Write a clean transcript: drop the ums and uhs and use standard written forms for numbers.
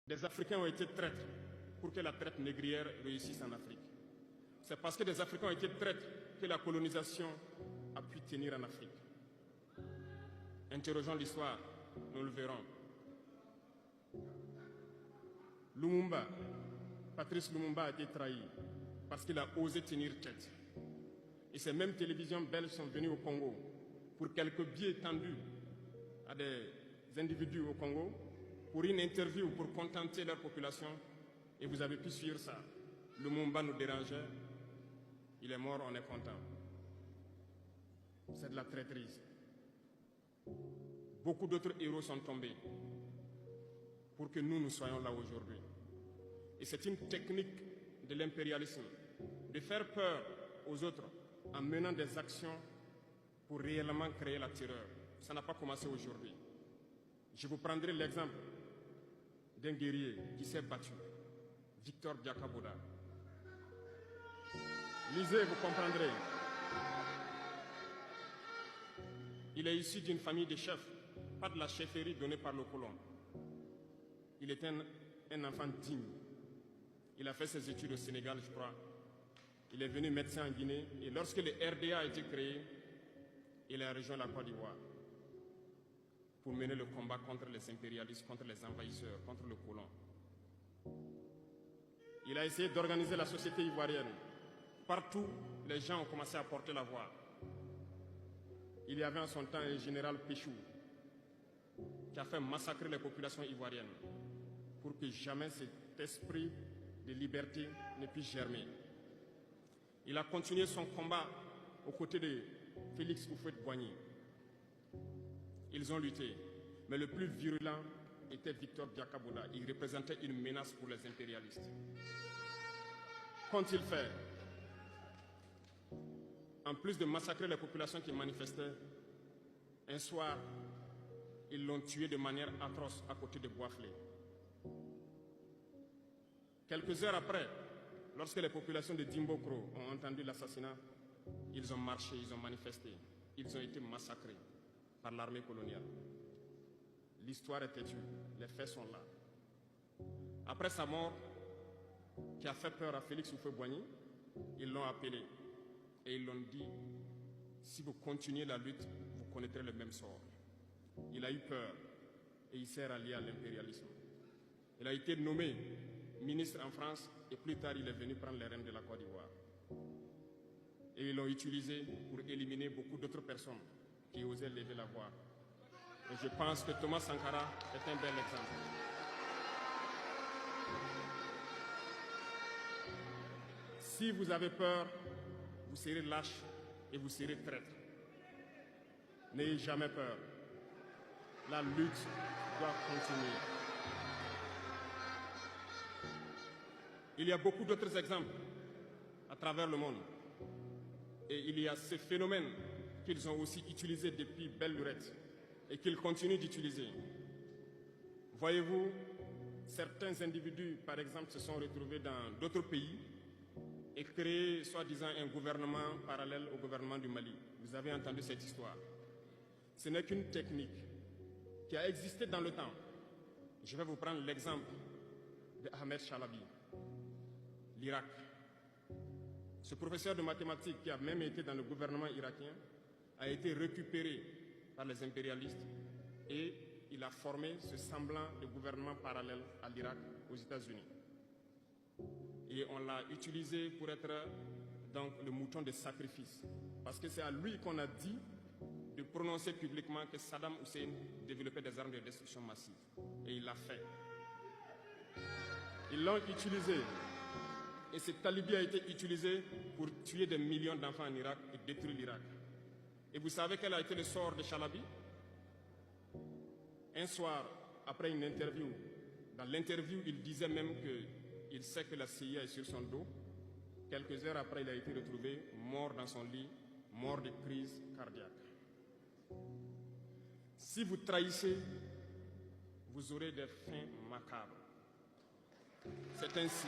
Des Africains ont été traîtres pour que la traite négrière réussisse en Afrique. C'est parce que des Africains ont été traîtres que la colonisation a pu tenir en Afrique. Interrogeons l'histoire, nous le verrons. Lumumba, Patrice Lumumba a été trahi parce qu'il a osé tenir tête. Et ces mêmes télévisions belges sont venues au Congo pour quelques billets tendus à des individus au Congo pour une interview, pour contenter leur population. Et vous avez pu suivre ça. Lumumba nous dérangeait. Il est mort, on est content. C'est de la traîtrise. Beaucoup d'autres héros sont tombés pour que nous soyons là aujourd'hui. Et c'est une technique de l'impérialisme, de faire peur aux autres en menant des actions pour réellement créer la terreur. Ça n'a pas commencé aujourd'hui. Je vous prendrai l'exemple d'un guerrier qui s'est battu, Victor Diakaboda. Lisez, vous comprendrez. Il est issu d'une famille de chefs, pas de la chefferie donnée par le colon. Il était un enfant digne. Il a fait ses études au Sénégal, je crois. Il est venu médecin en Guinée. Et lorsque le RDA a été créé, il a rejoint la Côte d'Ivoire pour mener le combat contre les impérialistes, contre les envahisseurs, contre le colon. Il a essayé d'organiser la société ivoirienne. Partout, les gens ont commencé à porter la voix. Il y avait en son temps un général Péchou qui a fait massacrer les populations ivoiriennes pour que jamais cet esprit de liberté ne puisse germer. Il a continué son combat aux côtés de Félix Houphouët-Boigny. Ils ont lutté, mais le plus virulent était Victor Diakaboda. Il représentait une menace pour les impérialistes. Qu'ont-ils fait? En plus de massacrer les populations qui manifestaient, un soir, ils l'ont tué de manière atroce à côté de Boiflé. Quelques heures après, lorsque les populations de Dimbokro ont entendu l'assassinat, ils ont marché, ils ont manifesté, ils ont été massacrés par l'armée coloniale. L'histoire est têtue, les faits sont là. Après sa mort, qui a fait peur à Félix Houphouët-Boigny, ils l'ont appelé et ils l'ont dit, si vous continuez la lutte, vous connaîtrez le même sort. Il a eu peur et il s'est rallié à l'impérialisme. Il a été nommé ministre en France et plus tard il est venu prendre les rênes de la Côte d'Ivoire. Et ils l'ont utilisé pour éliminer beaucoup d'autres personnes qui osaient lever la voix. Et je pense que Thomas Sankara est un bel exemple. Si vous avez peur, vous serez lâche et vous serez traître. N'ayez jamais peur. La lutte doit continuer. Il y a beaucoup d'autres exemples à travers le monde. Et il y a ces phénomènes qu'ils ont aussi utilisés depuis belle lurette et qu'ils continuent d'utiliser. Voyez-vous, certains individus, par exemple, se sont retrouvés dans d'autres pays et créé, soi-disant, un gouvernement parallèle au gouvernement du Mali. Vous avez entendu cette histoire. Ce n'est qu'une technique qui a existé dans le temps. Je vais vous prendre l'exemple de Ahmed Chalabi, l'Irak. Ce professeur de mathématiques qui a même été dans le gouvernement irakien a été récupéré par les impérialistes et il a formé ce semblant de gouvernement parallèle à l'Irak aux États-Unis. Et on l'a utilisé pour être donc le mouton de sacrifice. Parce que c'est à lui qu'on a dit de prononcer publiquement que Saddam Hussein développait des armes de destruction massive. Et il l'a fait. Ils l'ont utilisé. Et cet alibi a été utilisé pour tuer des millions d'enfants en Irak et détruire l'Irak. Et vous savez quel a été le sort de Chalabi? Un soir, après une interview, dans l'interview, il disait même qu'il sait que la CIA est sur son dos. Quelques heures après, il a été retrouvé mort dans son lit, mort de crise cardiaque. Si vous trahissez, vous aurez des fins macabres. C'est ainsi.